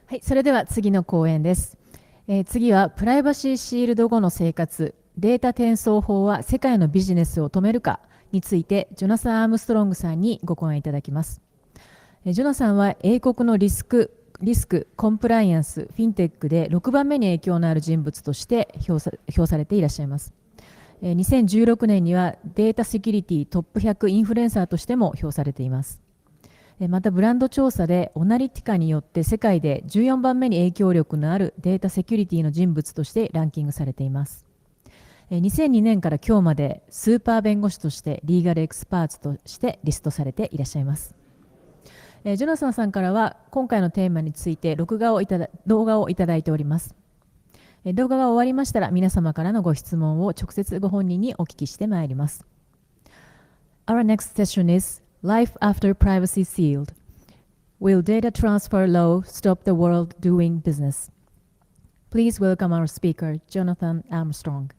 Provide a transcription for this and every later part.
はい、それでは次の講演です。次はプライバシーシールド後の生活、データ転送法は世界のビジネスを止めるかについて、ジョナサン・アームストロングさんにご講演いただきます。ジョナサンは英国のリスク、コンプライアンス、フィンテックで6番目に影響のある人物として評されていらっしゃいます。2016年にはデータセキュリティトップ100インフルエンサーとしても評されています。またブランド調査でオナリティカによって世界で14番目に影響力のあるデータセキュリティの人物としてランキングされています。2002年から今日までスーパー弁護士としてリーガルエクスパーツとしてリストされていらっしゃいます。ジョナサンさんからは今回のテーマについて動画をいただいております。動画が終わりましたら皆様からのご質問を直接ご本人にお聞きしてまいります。Our next session is Life after privacy sealed. Will data transfer law stop the world doing business? Please welcome our speaker, Jonathan Armstrong.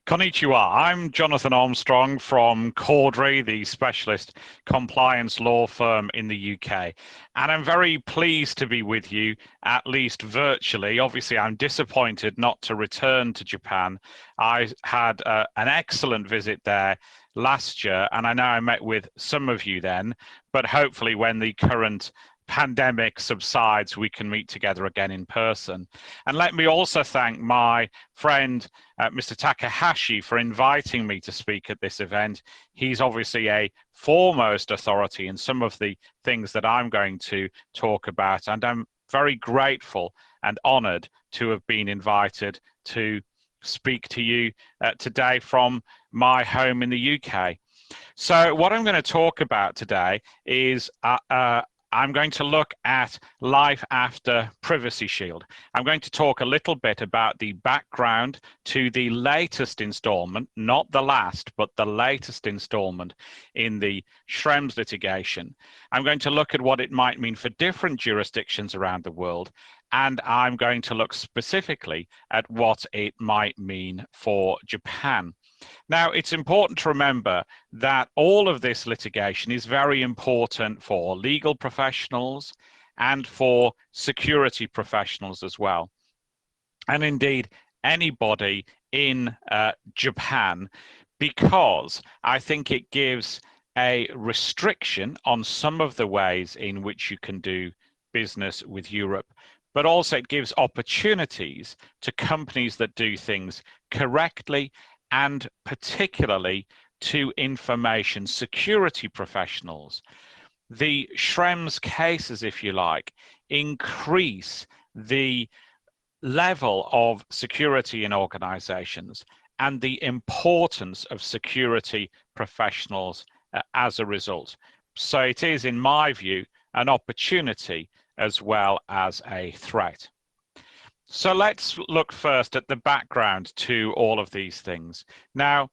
Konnichiwa, I'm Jonathan Armstrong from Caudry, the specialist compliance law firm in the UK. And I'm very pleased to be with you, at least virtually. Obviously, I'm disappointed not to return to Japan. I had an excellent visit there last year, and I know I met with some of you then, but hopefully when the current pandemic subsides, we can meet together again in person. And let me also thank my friend, Mr. Takahashi, for inviting me to speak at this event. He's obviously a foremost authority in some of the things that I'm going to talk about, and I'm very grateful and honored to have been invited to speak to you today from my home in the UK. So what I'm going to talk about today is I'm going to look at life after Privacy Shield. I'm going to talk a little bit about the background to the latest installment, not the last, but the latest installment in the Schrems litigation. I'm going to look at what it might mean for different jurisdictions around the world, and I'm going to look specifically at what it might mean for Japan. Now, it's important to remember that all of this litigation is very important for legal professionals and for security professionals as well. And indeed, anybody in Japan, because I think it gives a restriction on some of the ways in which you can do business with Europe, but also it gives opportunities to companies that do things correctly, and particularly to information security professionals. The Schrems cases, if you like, increase the level of security in organizations and the importance of security professionals as a result. So it is, in my view, an opportunity as well as a threat. So let's look first at the background to all of these things. Now,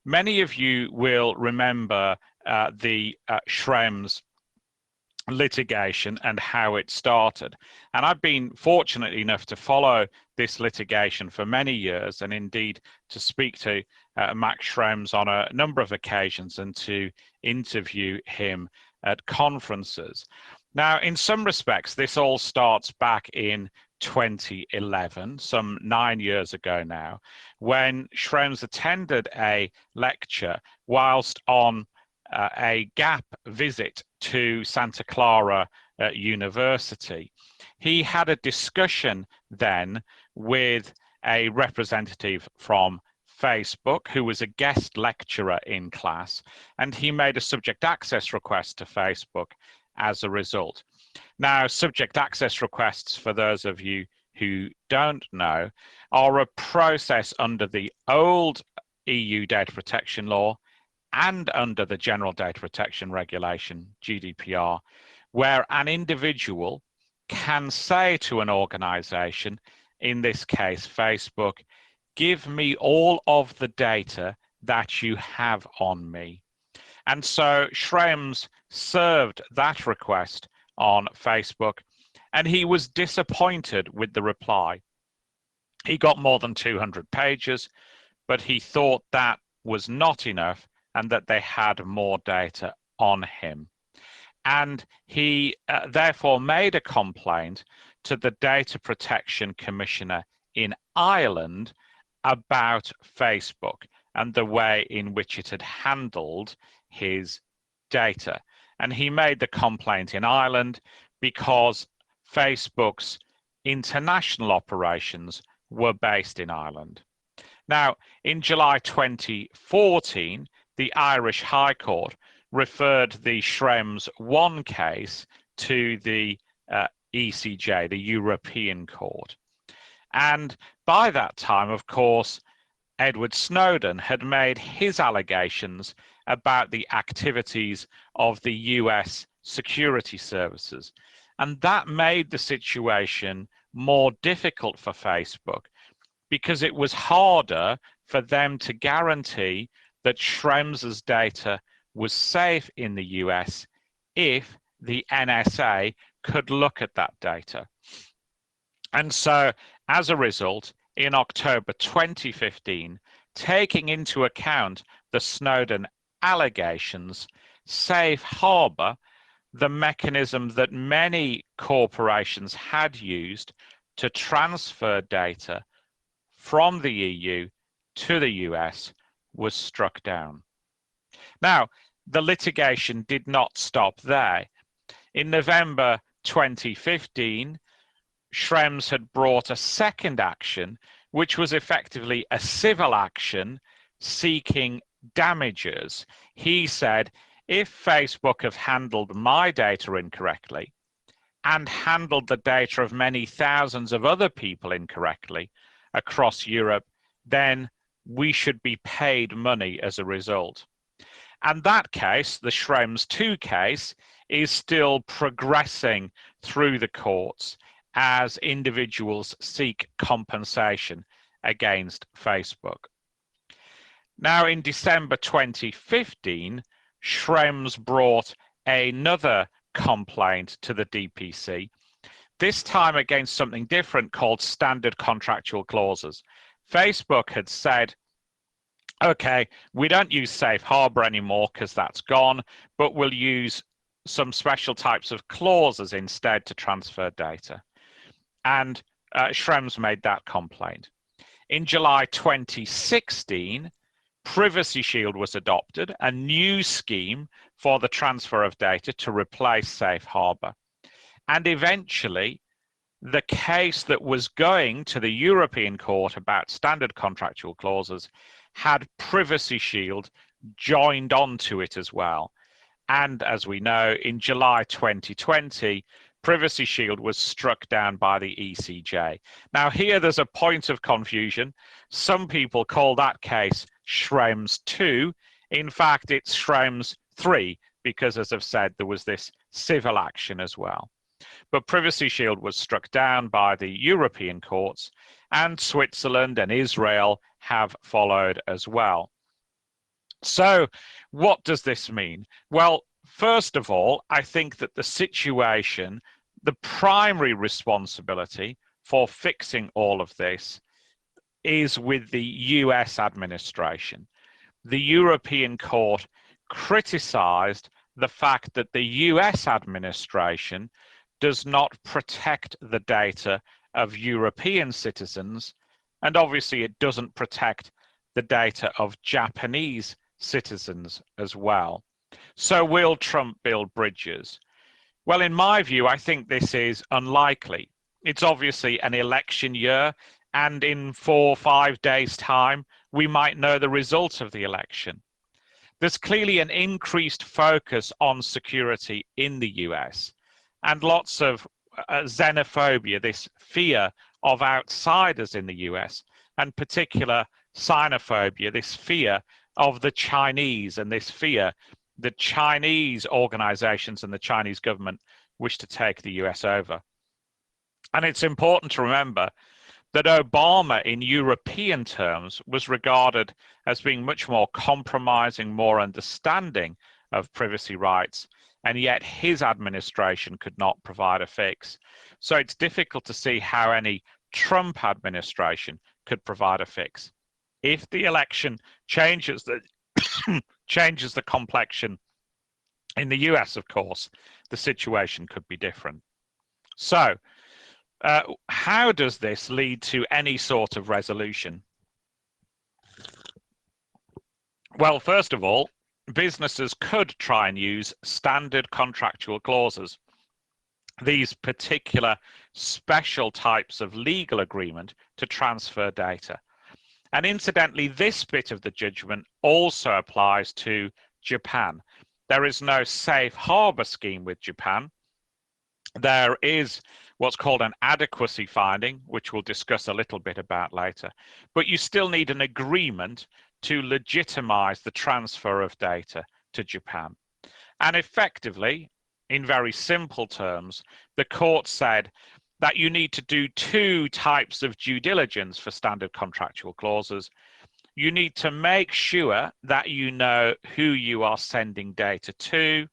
many of you will remember the Schrems litigation and how it started. And I've been fortunate enough to follow this litigation for many years, and indeed to speak to Max Schrems on a number of occasions and to interview him at conferences. Now, in some respects, this all starts back in 2011, some 9 years ago now, when Schrems attended a lecture whilst on a gap visit to Santa Clara University. He had a discussion then with a representative from Facebook who was a guest lecturer in class, and he made a subject access request to Facebook as a result. Now, subject access requests, for those of you who don't know, are a process under the old EU data protection law and under the General Data Protection Regulation, GDPR, where an individual can say to an organization, in this case Facebook, give me all of the data that you have on me. And so Schrems served that request on Facebook, and he was disappointed with the reply. He got more than 200 pages, but he thought that was not enough and that they had more data on him. and he therefore made a complaint to the Data Protection Commissioner in Ireland about Facebook and the way in which it had handled his data. And he made the complaint in Ireland because Facebook's international operations were based in Ireland. Now, in July 2014, the Irish High Court referred the Schrems 1 case to the ECJ, the European Court. And by that time, of course, Edward Snowden had made his allegations about the activities of the US security services. And that made the situation more difficult for Facebook because it was harder for them to guarantee that Schrems's data was safe in the US if the NSA could look at that data. And so, as a result, in October 2015, taking into account the Snowden allegations, Safe Harbor, the mechanism that many corporations had used to transfer data from the EU to the US, was struck down. Now, the litigation did not stop there. In November 2015, Schrems had brought a second action, which was effectively a civil action seeking damages. He said, if Facebook have handled my data incorrectly and handled the data of many thousands of other people incorrectly across Europe, then we should be paid money as a result. And that case, the Schrems 2 case, is still progressing through the courts as individuals seek compensation against Facebook. Now, in December 2015, Schrems brought another complaint to the DPC, this time against something different called standard contractual clauses. Facebook had said, okay, we don't use Safe Harbor anymore because that's gone, but we'll use some special types of clauses instead to transfer data. And Schrems made that complaint. In July 2016, Privacy Shield was adopted, a new scheme for the transfer of data to replace Safe Harbor. And eventually, the case that was going to the European Court about standard contractual clauses had Privacy Shield joined onto it as well. And as we know, in July 2020, Privacy Shield was struck down by the ECJ. Now here there's a point of confusion. Some people call that case Schrems 2. In fact, it's Schrems 3, because as I've said, there was this civil action as well. But Privacy Shield was struck down by the European courts, and Switzerland and Israel have followed as well. So what does this mean? Well, first of all, I think that the situation, the primary responsibility for fixing all of this is with the US administration. The European Court criticized the fact that the US administration does not protect the data of European citizens, and obviously it doesn't protect the data of Japanese citizens as well. So will Trump build bridges? Well, in my view, I think this is unlikely. It's obviously an election year, and in 4 or 5 days' time, we might know the result of the election. There's clearly an increased focus on security in the US, and lots of xenophobia, this fear of outsiders in the US, and particular xenophobia, this fear of the Chinese, and this fear that Chinese organizations and the Chinese government wish to take the US over. And it's important to remember that Obama, in European terms, was regarded as being much more compromising, more understanding of privacy rights, and yet his administration could not provide a fix. So it's difficult to see how any Trump administration could provide a fix. If the election changes the complexion In the US, of course, the situation could be different. So, how does this lead to any sort of resolution? Well, first of all, businesses could try and use standard contractual clauses, these particular special types of legal agreement to transfer data. And incidentally, this bit of the judgment also applies to Japan. There is no safe harbor scheme with Japan. There is what's called an adequacy finding, which we'll discuss a little bit about later. But you still need an agreement to legitimize the transfer of data to Japan. And effectively, in very simple terms, the court said that you need to do two types of due diligence for standard contractual clauses. You need to make sure that you know who you are sending data to,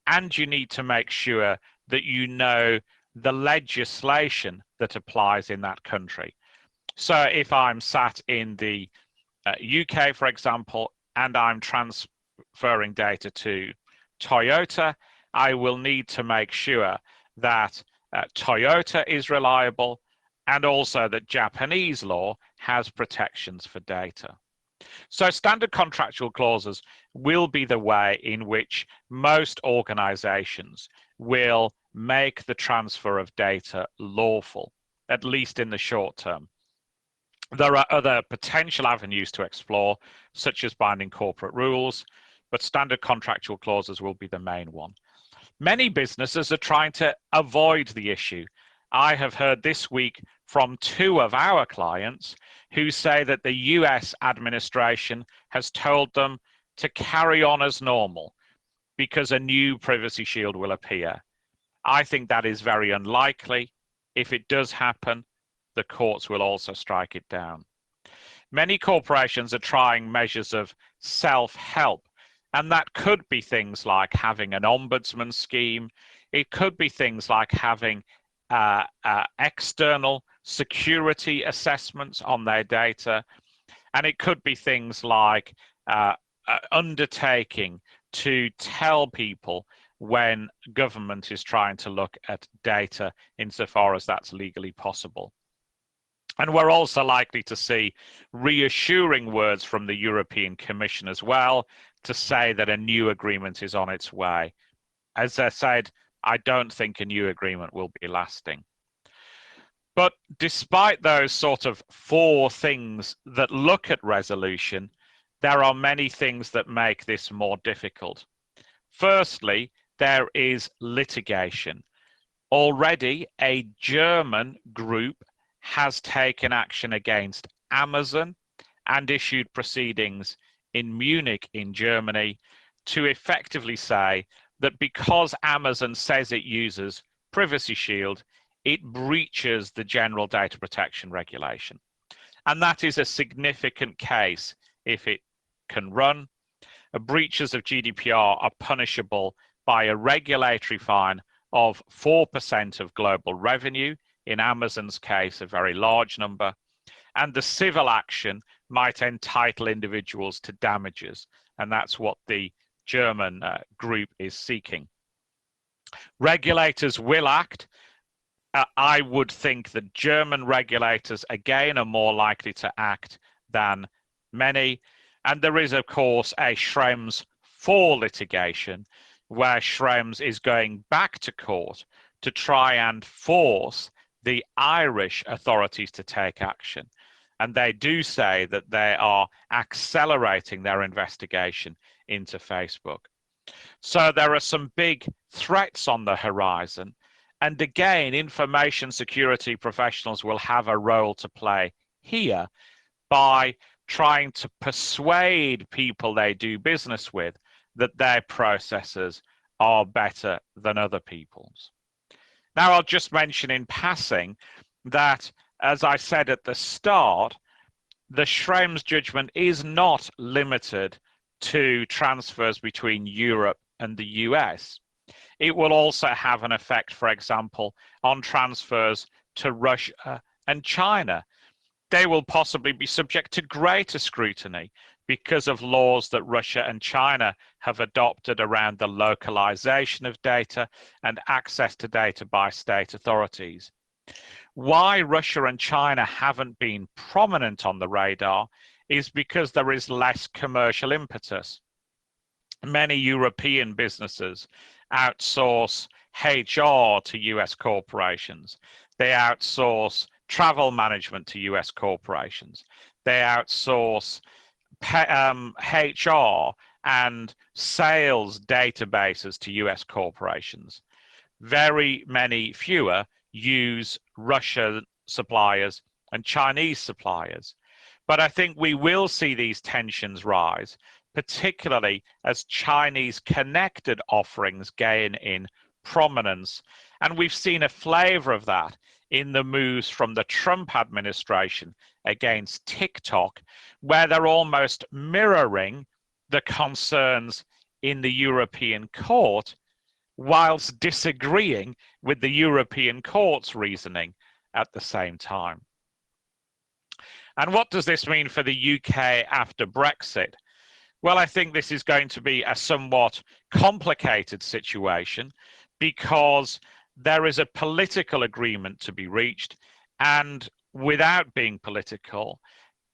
and you need to make sure that you know the legislation that applies in that country. So if I'm sat in the UK, for example, and I'm transferring data to Toyota, I will need to make sure that Toyota is reliable and also that Japanese law has protections for data. So standard contractual clauses will be the way in which most organizations will make the transfer of data lawful, at least in the short term. There are other potential avenues to explore, such as binding corporate rules, but standard contractual clauses will be the main one. Many businesses are trying to avoid the issue. I have heard this week from two of our clients who say that the US administration has told them to carry on as normal because a new privacy shield will appear. I think that is very unlikely. If it does happen, the courts will also strike it down. Many corporations are trying measures of self-help, and that could be things like having an ombudsman scheme. It could be things like having external security assessments on their data. And it could be things like undertaking to tell people when government is trying to look at data insofar as that's legally possible. And we're also likely to see reassuring words from the European Commission as well to say that a new agreement is on its way. As I said, I don't think a new agreement will be lasting. But despite those sort of four things that look at resolution, there are many things that make this more difficult. Firstly, there is litigation. Already, a German group has taken action against Amazon and issued proceedings in Munich in Germany to effectively say that because Amazon says it uses Privacy Shield, it breaches the General Data Protection Regulation. And that is a significant case if it can run. Breaches of GDPR are punishable by a regulatory fine of 4% of global revenue, in Amazon's case, a very large number, and the civil action might entitle individuals to damages, and that's what the German group is seeking. Regulators will act. I would think that German regulators, again, are more likely to act than many. And there is, of course, a Schrems 4 litigation where Schrems is going back to court to try and force the Irish authorities to take action. And they do say that they are accelerating their investigation into Facebook. So there are some big threats on the horizon. And again, information security professionals will have a role to play here by trying to persuade people they do business with that their processes are better than other people's. Now, I'll just mention in passing that, as I said at the start, the Schrems judgment is not limited to transfers between Europe and the US. It will also have an effect, for example, on transfers to Russia and China. They will possibly be subject to greater scrutiny because of laws that Russia and China have adopted around the localization of data and access to data by state authorities. Why Russia and China haven't been prominent on the radar is because there is less commercial impetus. Many European businesses outsource HR to US corporations. They outsource travel management to US corporations. They outsource HR and sales databases to US corporations. Very many fewer use Russian suppliers and Chinese suppliers. But I think we will see these tensions rise, particularly as Chinese connected offerings gain in prominence. And we've seen a flavor of that in the moves from the Trump administration against TikTok, where they're almost mirroring the concerns in the European court whilst disagreeing with the European court's reasoning at the same time. And what does this mean for the UK after Brexit? Well, I think this is going to be a somewhat complicated situation because there is a political agreement to be reached, and without being political,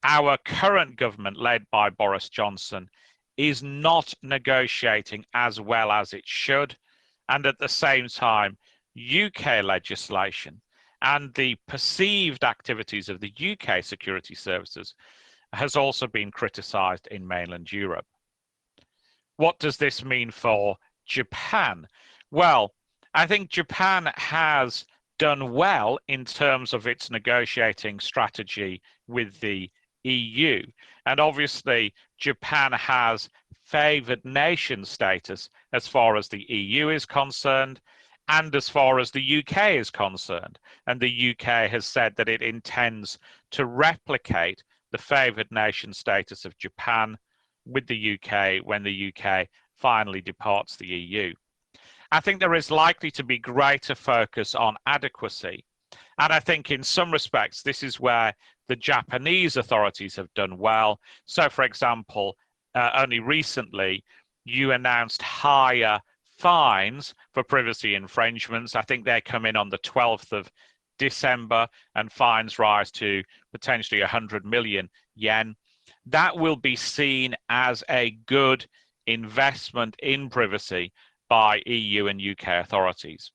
our current government, led by Boris Johnson, is not negotiating as well as it should. And at the same time, UK legislation and the perceived activities of the UK security services has also been criticised in mainland Europe. What does this mean for Japan? Well, I think Japan has done well in terms of its negotiating strategy with the EU. And obviously, Japan has favoured nation status as far as the EU is concerned and as far as the UK is concerned. And the UK has said that it intends to replicate the favoured nation status of Japan with the UK when the UK finally departs the EU. I think there is likely to be greater focus on adequacy. And I think in some respects, this is where the Japanese authorities have done well. So, for example, only recently, you announced higher fines for privacy infringements. I think they come in on the 12th of December, and fines rise to potentially 100 million yen. That will be seen as a good investment in privacy by EU and UK authorities.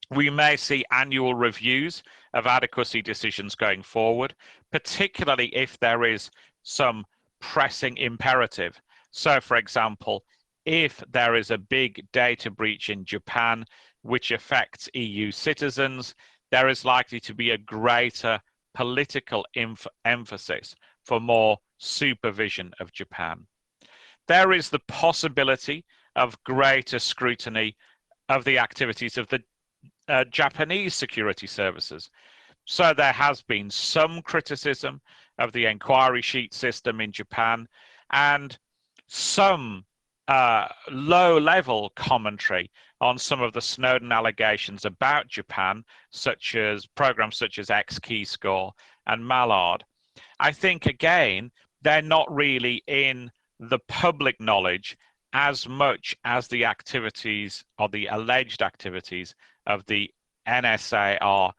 We may see annual reviews of adequacy decisions going forward, particularly if there is some pressing imperative. So, for example, if there is a big data breach in Japan which affects EU citizens, there is likely to be a greater political emphasis for more supervision of Japan. There is the possibility of greater scrutiny of the activities of the Japanese security services. So there has been some criticism of the inquiry sheet system in Japan and some low-level commentary on some of the Snowden allegations about Japan, such as programs such as X-Keyscore and Mallard. I think, again, they're not really in the public knowledge as much as the activities or the alleged activities of the NSA are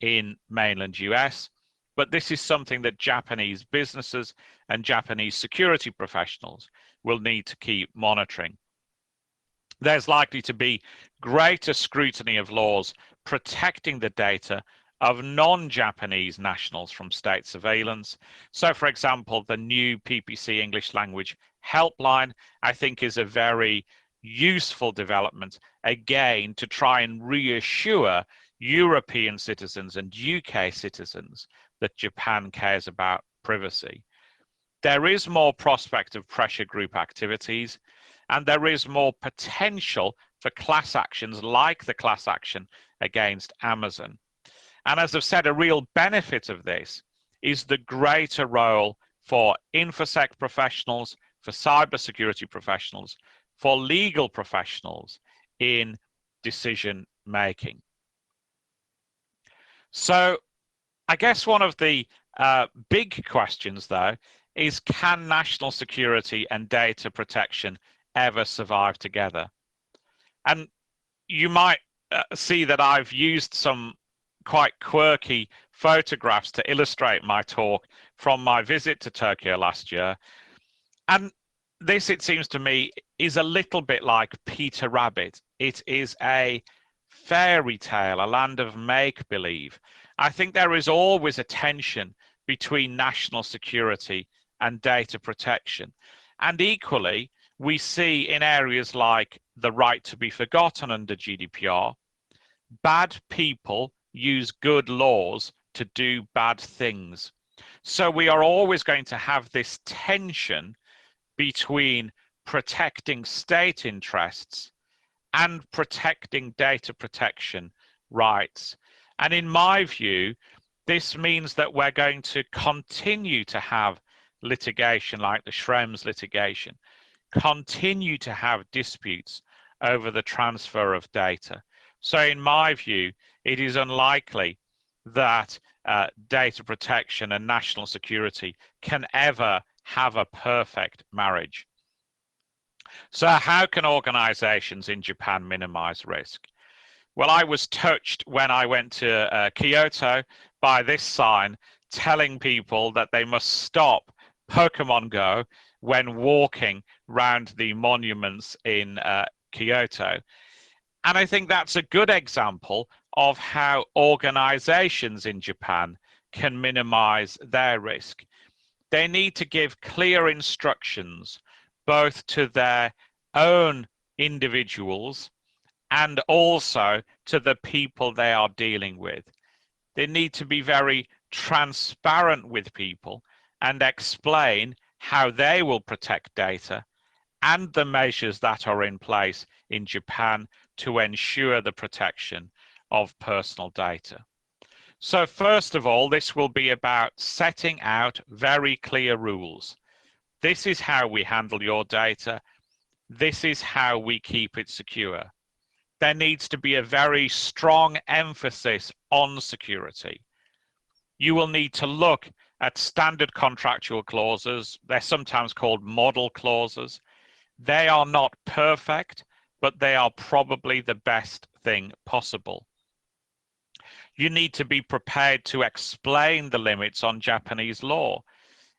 in mainland US. But this is something that Japanese businesses and Japanese security professionals will need to keep monitoring. There's likely to be greater scrutiny of laws protecting the data of non-Japanese nationals from state surveillance. So, for example, the new PPC English language helpline, I think, is a very useful development, again, to try and reassure European citizens and UK citizens that Japan cares about privacy. There is more prospect of pressure group activities, and there is more potential for class actions like the class action against Amazon. And as I've said, a real benefit of this is the greater role for InfoSec professionals, for cybersecurity professionals, for legal professionals in decision making. So I guess one of the big questions, though, is, can national security and data protection ever survive together? And you might see that I've used some quite quirky photographs to illustrate my talk from my visit to Tokyo last year. And this, it seems to me, is a little bit like Peter Rabbit. It is a fairy tale, a land of make-believe. I think there is always a tension between national security and data protection. And equally, we see in areas like the right to be forgotten under GDPR, bad people use good laws to do bad things. So we are always going to have this tension between protecting state interests and protecting data protection rights. And in my view, this means that we're going to continue to have litigation like the Schrems litigation, continue to have disputes over the transfer of data. So in my view, it is unlikely that data protection and national security can ever have a perfect marriage. So how can organizations in Japan minimize risk? Well, I was touched when I went to Kyoto by this sign telling people that they must stop Pokemon Go when walking round the monuments in Kyoto. And I think that's a good example of how organizations in Japan can minimize their risk. They need to give clear instructions both to their own individuals and also to the people they are dealing with. They need to be very transparent with people and explain how they will protect data and the measures that are in place in Japan to ensure the protection of personal data. So first of all, this will be about setting out very clear rules. This is how we handle your data. This is how we keep it secure. There needs to be a very strong emphasis on security. You will need to look at standard contractual clauses. They're sometimes called model clauses. They are not perfect, but they are probably the best thing possible. You need to be prepared to explain the limits on Japanese law.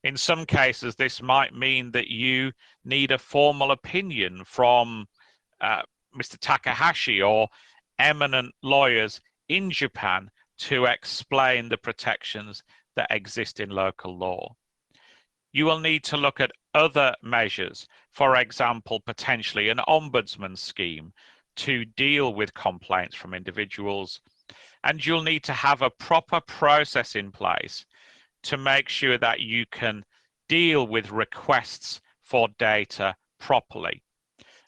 In some cases, this might mean that you need a formal opinion from Mr. Takahashi or eminent lawyers in Japan to explain the protections that exist in local law. You will need to look at other measures, for example, potentially an ombudsman scheme to deal with complaints from individuals. And you'll need to have a proper process in place to make sure that you can deal with requests for data properly.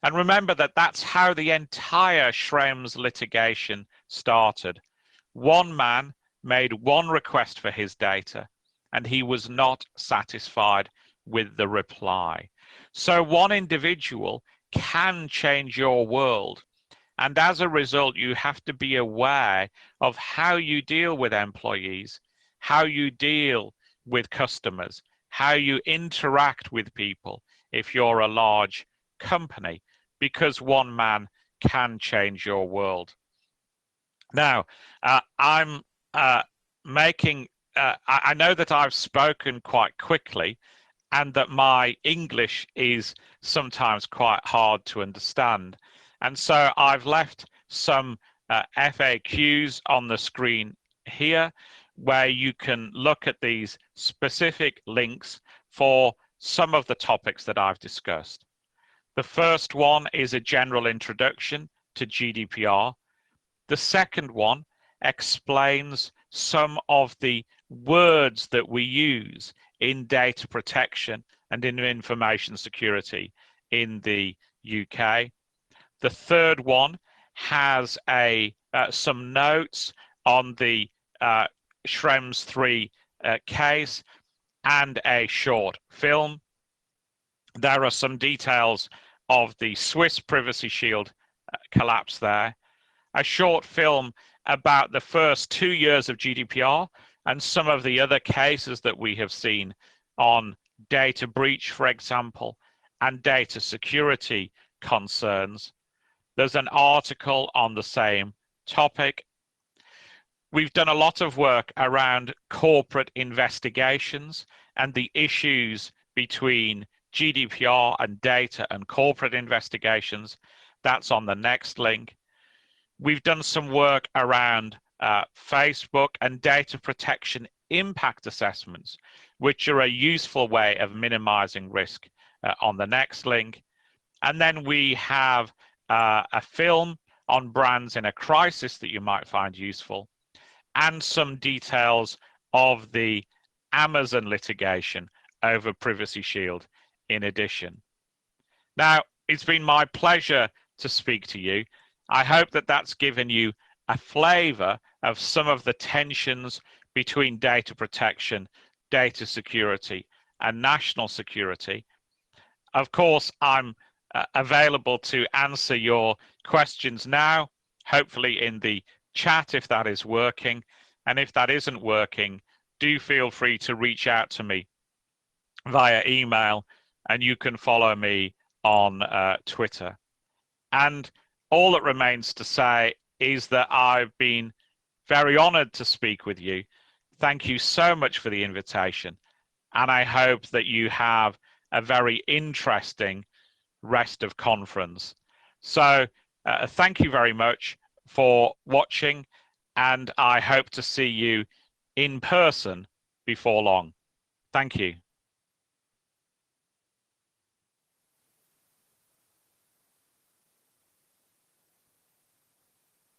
And remember that that's how the entire Schrems litigation started. One man made one request for his data, and he was not satisfied with the reply. So one individual can change your world. And as a result, you have to be aware of how you deal with employees, how you deal with customers, how you interact with people if you're a large company, because one man can change your world. Now, I know that I've spoken quite quickly and that my English is sometimes quite hard to understand. And so I've left some FAQs on the screen here where you can look at these specific links for some of the topics that I've discussed. The first one is a general introduction to GDPR. The second one explains some of the words that we use in data protection and in information security in the UK. The third one has some notes on the Schrems 3 case and a short film. There are some details of the Swiss Privacy Shield collapse there. A short film about the first 2 years of GDPR and some of the other cases that we have seen on data breach, for example, and data security concerns. There's an article on the same topic. We've done a lot of work around corporate investigations and the issues between GDPR and data and corporate investigations. That's on the next link. We've done some work around Facebook and data protection impact assessments, which are a useful way of minimizing risk, on the next link. And then we have a film on brands in a crisis that you might find useful, and some details of the Amazon litigation over Privacy Shield in addition. Now, it's been my pleasure to speak to you. I hope that that's given you a flavor of some of the tensions between data protection, data security, and national security. Of course, I'm available to answer your questions now, hopefully in the chat if that is working. And if that isn't working, do feel free to reach out to me via email, and you can follow me on Twitter. And all that remains to say is that I've been very honored to speak with you. Thank you so much for the invitation, and I hope that you have a very interesting rest of conference. So thank you very much for watching, and I hope to see you in person before long. Thank you.